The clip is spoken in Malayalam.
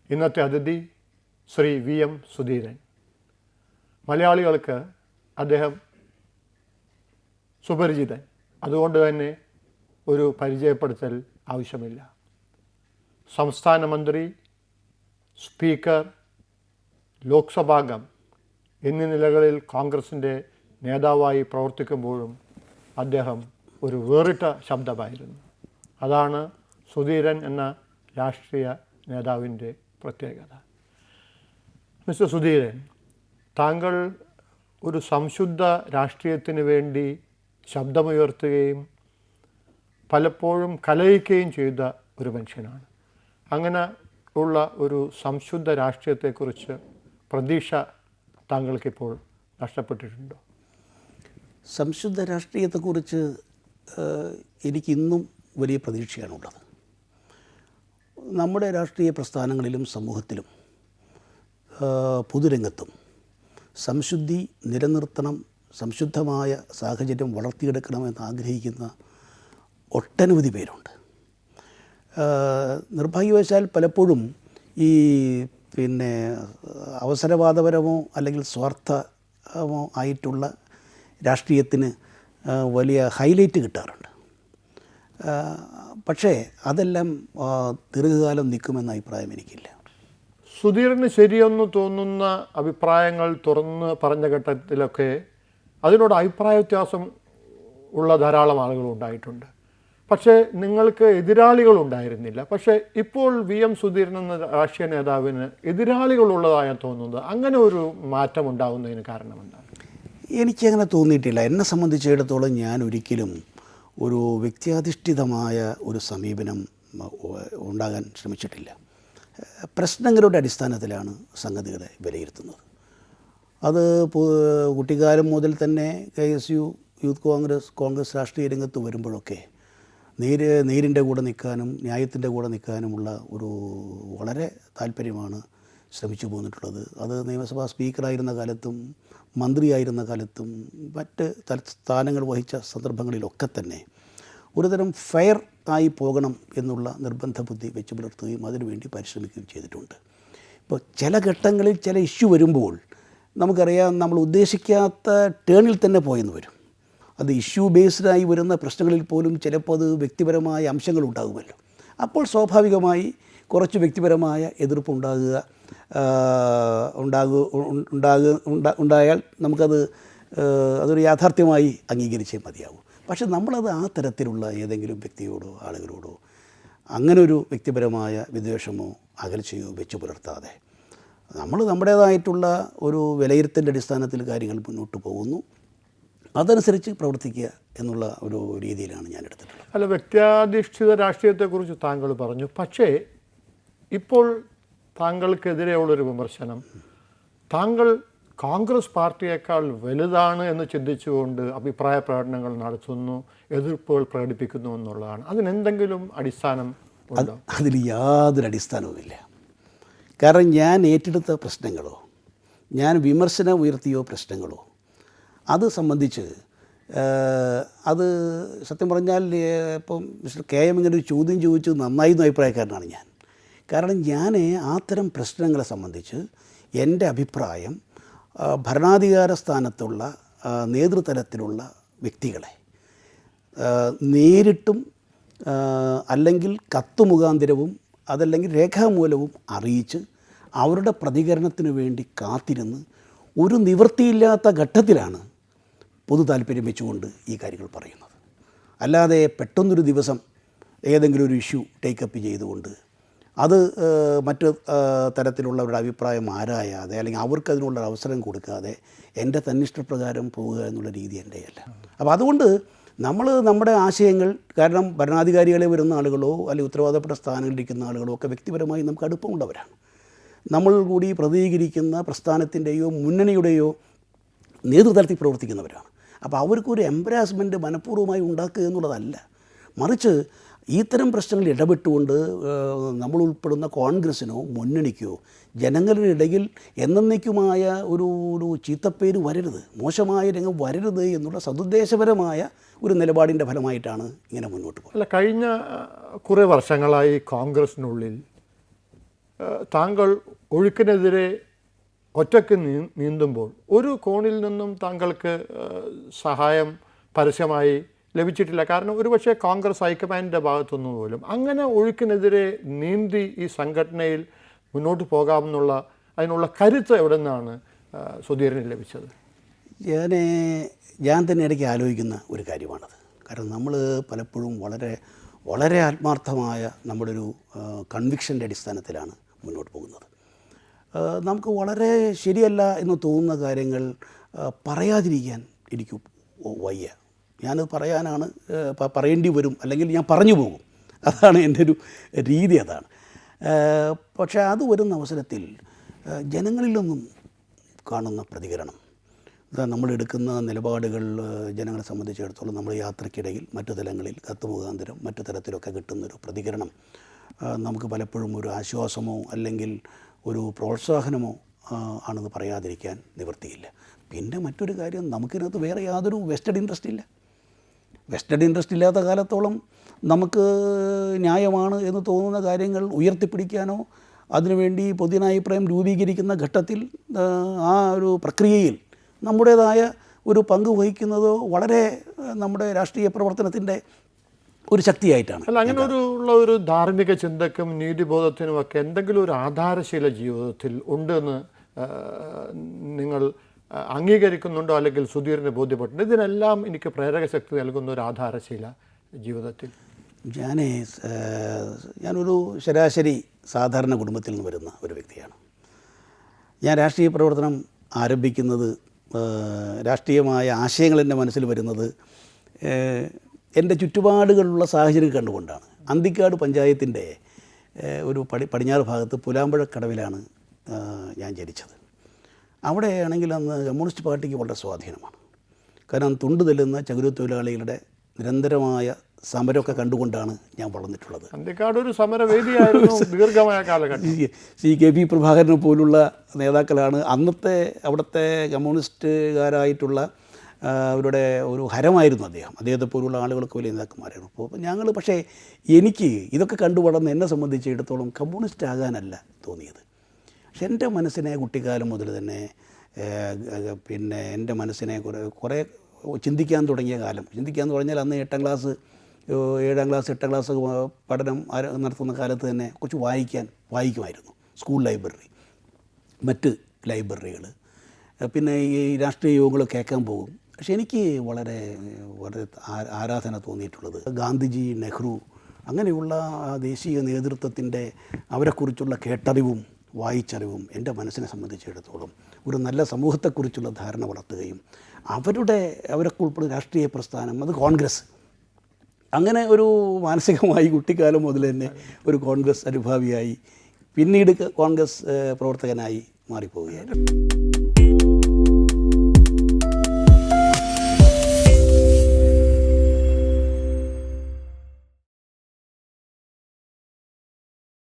ഇന്നത്തെ അതിഥി ശ്രീ VM സുധീരൻ. മലയാളികൾക്ക് അദ്ദേഹം സുപരിചിതൻ. അതുകൊണ്ട് തന്നെ ഒരു പരിചയപ്പെടുത്തൽ ആവശ്യമില്ല. സംസ്ഥാന മന്ത്രി, സ്പീക്കർ, ലോക്സഭാംഗം എന്നീ നിലകളിൽ കോൺഗ്രസിൻ്റെ നേതാവായി പ്രവർത്തിക്കുമ്പോഴും അദ്ദേഹം ഒരു വേറിട്ട ശബ്ദമായിരുന്നു. അതാണ് സുധീരൻ എന്ന രാഷ്ട്രീയ നേതാവിൻ്റെ പ്രത്യേകത. മിസ്റ്റർ സുധീരൻ, താങ്കൾ ഒരു സംശുദ്ധ രാഷ്ട്രീയത്തിന് വേണ്ടി ശബ്ദമുയർത്തുകയും പലപ്പോഴും കലഹിക്കുകയും ചെയ്ത ഒരു മനുഷ്യനാണ്. അങ്ങനെ ഉള്ള ഒരു സംശുദ്ധ രാഷ്ട്രീയത്തെക്കുറിച്ച് പ്രതീക്ഷ താങ്കൾക്കിപ്പോൾ നഷ്ടപ്പെട്ടിട്ടുണ്ടോ? സംശുദ്ധ രാഷ്ട്രീയത്തെക്കുറിച്ച് എനിക്കിന്നും വലിയ പ്രതീക്ഷയാണുള്ളത്. നമ്മുടെ രാഷ്ട്രീയ പ്രസ്ഥാനങ്ങളിലും സമൂഹത്തിലും പൊതുരംഗത്തും സംശുദ്ധി നിലനിർത്തണം, സംശുദ്ധമായ സാഹചര്യം വളർത്തിയെടുക്കണമെന്ന് ആഗ്രഹിക്കുന്ന ഒട്ടനവധി പേരുണ്ട്. നിർഭാഗ്യവശാൽ പലപ്പോഴും ഈ അവസരവാദപരമോ അല്ലെങ്കിൽ സ്വാർത്ഥമോ ആയിട്ടുള്ള രാഷ്ട്രീയത്തിന് വലിയ ഹൈലൈറ്റ് കിട്ടാറുണ്ട്. പക്ഷേ അതെല്ലാം ദീർഘകാലം നിൽക്കുമെന്ന അഭിപ്രായം എനിക്കില്ല. സുധീരന് ശരിയെന്ന് തോന്നുന്ന അഭിപ്രായങ്ങൾ തുറന്ന് പറഞ്ഞ ഘട്ടത്തിലൊക്കെ അതിനോട് അഭിപ്രായ വ്യത്യാസം ഉള്ള ധാരാളം ആളുകൾ ഉണ്ടായിട്ടുണ്ട്. പക്ഷേ നിങ്ങൾക്ക് എതിരാളികളുണ്ടായിരുന്നില്ല. പക്ഷേ ഇപ്പോൾ VM സുധീരൻ എന്ന രാഷ്ട്രീയ നേതാവിന് എതിരാളികളുള്ളതായി തോന്നുന്നത്, അങ്ങനെ ഒരു മാറ്റം ഉണ്ടാകുന്നതിന് കാരണമെന്താണ്? എനിക്കങ്ങനെ തോന്നിയിട്ടില്ല. എന്നെ സംബന്ധിച്ചിടത്തോളം ഞാൻ ഒരിക്കലും ഒരു വ്യക്തിയാധിഷ്ഠിതമായ ഒരു സമീപനം ഉണ്ടാകാൻ ശ്രമിച്ചിട്ടില്ല. പ്രശ്നങ്ങളുടെ അടിസ്ഥാനത്തിലാണ് സംഗതികളെ വിലയിരുത്തുന്നത്. അത് കുട്ടിക്കാലം മുതൽ തന്നെ KSU, യൂത്ത് കോൺഗ്രസ് രാഷ്ട്രീയ രംഗത്ത് വരുമ്പോഴൊക്കെ നേരിൻ്റെ കൂടെ നിൽക്കാനും ന്യായത്തിൻ്റെ കൂടെ നിൽക്കാനുമുള്ള ഒരു വളരെ താല്പര്യമാണ് ശ്രമിച്ചു പോന്നിട്ടുള്ളത്. അത് നിയമസഭാ സ്പീക്കറായിരുന്ന കാലത്തും മന്ത്രിയായിരുന്ന കാലത്തും മറ്റ് സ്ഥാനങ്ങൾ വഹിച്ച സന്ദർഭങ്ങളിലൊക്കെ തന്നെ ഒരുതരം ഫെയർ ആയി പോകണം എന്നുള്ള നിർബന്ധ ബുദ്ധി വെച്ച് പുലർത്തുകയും അതിനുവേണ്ടി പരിശ്രമിക്കുകയും ചെയ്തിട്ടുണ്ട്. ഇപ്പോൾ ചില ഘട്ടങ്ങളിൽ ചില ഇഷ്യൂ വരുമ്പോൾ നമുക്കറിയാം, നമ്മൾ ഉദ്ദേശിക്കാത്ത ടേണിൽ തന്നെ പോയെന്ന് വരും. അത് ഇഷ്യൂ ബേസ്ഡായി വരുന്ന പ്രശ്നങ്ങളിൽ പോലും ചിലപ്പോൾ അത് വ്യക്തിപരമായ അംശങ്ങളുണ്ടാകുമല്ലോ. അപ്പോൾ സ്വാഭാവികമായി കുറച്ച് വ്യക്തിപരമായ ഉണ്ടായാൽ നമുക്കത് അതൊരു യാഥാർത്ഥ്യമായി അംഗീകരിച്ചേ മതിയാവും. പക്ഷെ നമ്മളത് ആ തരത്തിലുള്ള ഏതെങ്കിലും വ്യക്തിയോടോ ആളുകളോടോ അങ്ങനെ ഒരു വ്യക്തിപരമായ വിദ്വേഷമോ അകൽച്ചയോ വെച്ച് പുലർത്താതെ നമ്മൾ നമ്മുടേതായിട്ടുള്ള ഒരു വിലയിരുത്തലിൻ്റെ അടിസ്ഥാനത്തിൽ കാര്യങ്ങൾ മുന്നോട്ട് പോകുന്നു, അതനുസരിച്ച് പ്രവർത്തിക്കുക എന്നുള്ള ഒരു രീതിയിലാണ് ഞാൻ എടുത്തിട്ടുള്ളത്. അല്ല, വ്യക്തിയാധിഷ്ഠിത രാഷ്ട്രീയത്തെക്കുറിച്ച് താങ്കൾ പറഞ്ഞു. പക്ഷേ ഇപ്പോൾ താങ്കൾക്കെതിരെയുള്ളൊരു വിമർശനം, താങ്കൾ കോൺഗ്രസ് പാർട്ടിയേക്കാൾ വലുതാണ് എന്ന് ചിന്തിച്ചുകൊണ്ട് അഭിപ്രായ പ്രകടനങ്ങൾ നടത്തുന്നു, എതിർപ്പുകൾ പ്രകടിപ്പിക്കുന്നു എന്നുള്ളതാണ്. അതിനെന്തെങ്കിലും അടിസ്ഥാനം ഉണ്ടോ? അതിൽ യാതൊരു അടിസ്ഥാനവുമില്ല. കാരണം ഞാൻ ഏറ്റെടുത്ത പ്രശ്നങ്ങളോ ഞാൻ വിമർശനം ഉയർത്തിയോ പ്രശ്നങ്ങളോ അത് സംബന്ധിച്ച് അത് സത്യം പറഞ്ഞാൽ ഇപ്പം മിസ്റ്റർ KM ഇങ്ങനെ ഒരു ചോദ്യം ചോദിച്ചത് നന്നായിരുന്നു അഭിപ്രായക്കാരനാണ് ഞാൻ. കാരണം ഞാൻ അത്തരം പ്രശ്നങ്ങളെ സംബന്ധിച്ച് എൻ്റെ അഭിപ്രായം ഭരണാധികാര സ്ഥാനത്തുള്ള നേതൃതലത്തിലുള്ള വ്യക്തികളെ നേരിട്ടും അല്ലെങ്കിൽ കത്ത് മുഖാന്തരവും അതല്ലെങ്കിൽ രേഖാമൂലവും അറിയിച്ച് അവരുടെ പ്രതികരണത്തിന് വേണ്ടി കാത്തിരുന്ന് ഒരു നിവൃത്തിയില്ലാത്ത ഘട്ടത്തിലാണ് പൊതു താല്പര്യം വെച്ചുകൊണ്ട് ഈ കാര്യങ്ങൾ പറയുന്നത്. അല്ലാതെ പെട്ടെന്നൊരു ദിവസം ഏതെങ്കിലും ഒരു ഇഷ്യൂ ടേക്കപ്പ് ചെയ്തുകൊണ്ട് അത് മറ്റ് തരത്തിലുള്ളവരുടെ അഭിപ്രായം ആരായാതെ അല്ലെങ്കിൽ അവർക്കതിനുള്ള അവസരം കൊടുക്കാതെ എൻ്റെ തന്നിഷ്ടപ്രകാരം പോവുക എന്നുള്ള രീതി എൻ്റെയല്ല. അപ്പോൾ അതുകൊണ്ട് നമ്മൾ നമ്മുടെ ആശയങ്ങൾ, കാരണം ഭരണാധികാരികളെ വരുന്ന ആളുകളോ അല്ലെങ്കിൽ ഉത്തരവാദപ്പെട്ട സ്ഥാനങ്ങളിലിരിക്കുന്ന ആളുകളോ ഒക്കെ വ്യക്തിപരമായി നമുക്ക് അടുപ്പമുള്ളവരാണ്. നമ്മൾ കൂടി പ്രതികരിക്കുന്ന പ്രസ്ഥാനത്തിൻ്റെയോ മുന്നണിയുടെയോ നേതൃതലത്തിൽ പ്രവർത്തിക്കുന്നവരാണ്. അപ്പോൾ അവർക്കൊരു എംബരാസ്മെൻറ്റ് മനഃപൂർവ്വമായി ഉണ്ടാക്കുക എന്നുള്ളതല്ല, മറിച്ച് ഇത്തരം പ്രശ്നങ്ങളിൽ ഇടപെട്ടുകൊണ്ട് നമ്മൾ ഉൾപ്പെടുന്ന കോൺഗ്രസ്സിനോ മുന്നണിക്കോ ജനങ്ങളുടെ ഇടയിൽ എന്നേക്കുമായ ഒരു ചീത്തപ്പേര് വരരുത്, മോശമായ രംഗം വരരുത് എന്നുള്ള സതുദ്ദേശപരമായ ഒരു നിലപാടിൻ്റെ ഫലമായിട്ടാണ് ഇങ്ങനെ മുന്നോട്ട് പോകുന്നത്. അല്ല, കഴിഞ്ഞ കുറേ വർഷങ്ങളായി കോൺഗ്രസിനുള്ളിൽ താങ്കൾ ഒഴുക്കിനെതിരെ ഒറ്റയ്ക്ക് നീന്തുമ്പോൾ ഒരു കോണിൽ നിന്നും താങ്കൾക്ക് സഹായം പരസ്യമായി ലഭിച്ചിട്ടില്ല. കാരണം ഒരുപക്ഷെ കോൺഗ്രസ് ഹൈക്കമാൻഡിൻ്റെ ഭാഗത്തുനിന്ന് പോലും അങ്ങനെ ഒഴുക്കിനെതിരെ നീന്തി ഈ സംഘടനയിൽ മുന്നോട്ട് പോകാമെന്നുള്ള അതിനുള്ള കരുത്ത് എവിടെ നിന്നാണ് സുധീരന് ലഭിച്ചത്? ഞാൻ തന്നെ ഇടയ്ക്ക് ആലോചിക്കുന്ന ഒരു കാര്യമാണത്. കാരണം നമ്മൾ പലപ്പോഴും വളരെ വളരെ ആത്മാർത്ഥമായ നമ്മുടെ ഒരു കൺവിക്ഷൻ്റെ അടിസ്ഥാനത്തിലാണ് മുന്നോട്ട് പോകുന്നത്. നമുക്ക് വളരെ ശരിയല്ല എന്ന് തോന്നുന്ന കാര്യങ്ങൾ പറയാതിരിക്കാൻ എനിക്ക് വയ്യ. ഞാനത് പറയാനാണ് പറയേണ്ടി വരും, അല്ലെങ്കിൽ ഞാൻ പറഞ്ഞു പോകും. അതാണ് എൻ്റെ ഒരു രീതി, അതാണ്. പക്ഷേ അത് വരുന്ന അവസരത്തിൽ ജനങ്ങളിൽ നിന്നും കാണുന്ന പ്രതികരണം, നമ്മളെടുക്കുന്ന നിലപാടുകൾ ജനങ്ങളെ സംബന്ധിച്ചിടത്തോളം നമ്മൾ യാത്രയ്ക്കിടയിൽ മറ്റു തലങ്ങളിൽ കത്ത് മുഖാന്തരം മറ്റു തരത്തിലൊക്കെ കിട്ടുന്നൊരു പ്രതികരണം നമുക്ക് പലപ്പോഴും ഒരു ആശ്വാസമോ അല്ലെങ്കിൽ ഒരു പ്രോത്സാഹനമോ ആണെന്ന് പറയാതിരിക്കാൻ നിവൃത്തിയില്ല. പിന്നെ മറ്റൊരു കാര്യം, നമുക്കിതിനകത്ത് വേറെ യാതൊരു വെസ്റ്റഡ് ഇൻട്രസ്റ്റ് ഇല്ല. വെസ്റ്റഡ് ഇൻട്രസ്റ്റ് ഇല്ലാത്ത കാലത്തോളം നമുക്ക് ന്യായമാണ് എന്ന് തോന്നുന്ന കാര്യങ്ങൾ ഉയർത്തിപ്പിടിക്കാനോ അതിനുവേണ്ടി പൊതുജനാഭിപ്രായം രൂപീകരിക്കുന്ന ഘട്ടത്തിൽ ആ ഒരു പ്രക്രിയയിൽ നമ്മുടേതായ ഒരു പങ്ക് വഹിക്കുന്നതോ വളരെ നമ്മുടെ രാഷ്ട്രീയ പ്രവർത്തനത്തിൻ്റെ ഒരു ശക്തിയായിട്ടാണ്. അല്ല, അങ്ങനെ ഒരു ധാർമ്മിക ചിന്തക്കും നീതിബോധത്തിനും ഒക്കെ എന്തെങ്കിലും ഒരു ആധാരശീല ജീവിതത്തിൽ ഉണ്ടെന്ന് നിങ്ങൾ അംഗീകരിക്കുന്നുണ്ടോ, അല്ലെങ്കിൽ സുധീറിന് ബോധ്യപ്പെട്ടുണ്ട്? ഇതിനെല്ലാം എനിക്ക് പ്രേരക ശക്തി നൽകുന്ന ഒരു ആധാരശീല ജീവിതത്തിൽ? ഞാനൊരു ശരാശരി സാധാരണ കുടുംബത്തിൽ നിന്ന് വരുന്ന ഒരു വ്യക്തിയാണ്. ഞാൻ രാഷ്ട്രീയ പ്രവർത്തനം ആരംഭിക്കുന്നത്, രാഷ്ട്രീയമായ ആശയങ്ങൾ എൻ്റെ മനസ്സിൽ വരുന്നത് എൻ്റെ ചുറ്റുപാടുകളുള്ള സാഹചര്യം കണ്ടുകൊണ്ടാണ്. അന്തിക്കാട് പഞ്ചായത്തിൻ്റെ ഒരു പടിഞ്ഞാറ് ഭാഗത്ത് പുലാമ്പഴക്കടവിലാണ് ഞാൻ ജനിച്ചത്. അവിടെയാണെങ്കിൽ അന്ന് കമ്മ്യൂണിസ്റ്റ് പാർട്ടിക്ക് വളരെ സ്വാധീനമാണ്. കാരണം തുണ്ട് തെല്ലുന്ന ചകിരിത്തൊഴിലാളികളുടെ നിരന്തരമായ സമരമൊക്കെ കണ്ടുകൊണ്ടാണ് ഞാൻ വളർന്നിട്ടുള്ളത്. അന്തിക്കാട് ഒരു സമരവേദിയായിരുന്നു ദീർഘമായ കാലഘട്ടം. CKP പ്രഭാകരനെ പോലുള്ള നേതാക്കളാണ് അന്നത്തെ അവിടുത്തെ കമ്മ്യൂണിസ്റ്റുകാരായിട്ടുള്ള അവരുടെ ഒരു ഹരമായിരുന്നു അദ്ദേഹം. അദ്ദേഹത്തെ പോലുള്ള ആളുകൾക്ക് വലിയ നേതാക്കന്മാരായിരുന്നു. അപ്പോൾ ഞങ്ങൾ, പക്ഷേ എനിക്ക് ഇതൊക്കെ കണ്ടു വളർന്ന് എന്നെ സംബന്ധിച്ചിടത്തോളം കമ്മ്യൂണിസ്റ്റ് ആകാനല്ല തോന്നിയത്. പക്ഷെ എൻ്റെ മനസ്സിനെ കുട്ടിക്കാലം മുതൽ തന്നെ പിന്നെ എൻ്റെ മനസ്സിനെ കുറേ ചിന്തിക്കാൻ തുടങ്ങിയ കാലം, ചിന്തിക്കാമെന്ന് പറഞ്ഞാൽ അന്ന് 8ാം ക്ലാസ് 8ാം ക്ലാസ് പഠനം നടത്തുന്ന കാലത്ത് തന്നെ കുറച്ച് വായിക്കുമായിരുന്നു. സ്കൂൾ ലൈബ്രറി, മറ്റ് ലൈബ്രറികൾ, പിന്നെ ഈ രാഷ്ട്രീയ യോഗങ്ങൾ കേൾക്കാൻ പോകും. പക്ഷെ എനിക്ക് വളരെ വളരെ ആരാധന തോന്നിയിട്ടുള്ളത് ഗാന്ധിജി, നെഹ്റു, അങ്ങനെയുള്ള ദേശീയ നേതൃത്വത്തിൻ്റെ അവരെക്കുറിച്ചുള്ള കേട്ടറിവും വായിച്ചറിവും എൻ്റെ മനസ്സിനെ സംബന്ധിച്ചിടത്തോളം ഒരു നല്ല സമൂഹത്തെക്കുറിച്ചുള്ള ധാരണ വളർത്തുകയും അവരൊക്കെ ഉൾപ്പെടുന്ന രാഷ്ട്രീയ പ്രസ്ഥാനം, അത് കോൺഗ്രസ്, അങ്ങനെ ഒരു മാനസികമായി കുട്ടിക്കാലം മുതൽ തന്നെ ഒരു കോൺഗ്രസ് അനുഭാവിയായി പിന്നീട് കോൺഗ്രസ് പ്രവർത്തകനായി മാറിപ്പോവുകയായിരുന്നു.